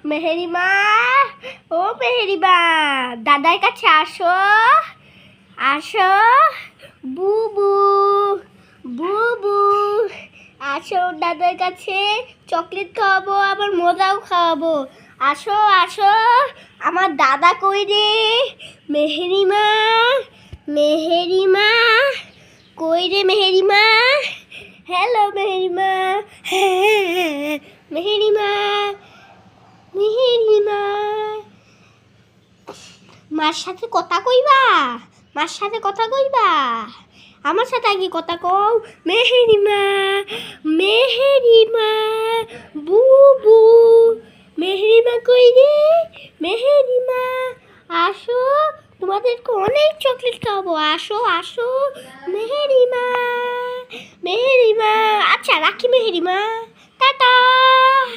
মেহেরিমা, ও মেহেরিমা, দাদার কাছে আসো, আসো, বুবু, বুবু, আসো দাদার কাছে, চকলেট খাওয়াবো, আবার মজাও খাওয়াবো। আসো আসো, আমার দাদা কই রে? মেহেরিমা, মেহেরিমা, কই রে মেহেরিমা? হ্যালো মেহেরিমা, মেহেরিমা, মেহেরিমা, মার সাথে কথা কইবা? মার সাথে কথা কইবা? আমার সাথে আগে কথা কও। মেহেরিমা, মেহেরিমা, বুবু, মেহেরিমা কই রে? মেহেরিমা, আসো, তোমাদেরকে অনেক চকলেট খাওয়াবো। আসো আসো মেহেরিমা, মেহেরিমা। আচ্ছা রাখি মেহেরিমা, টাটা।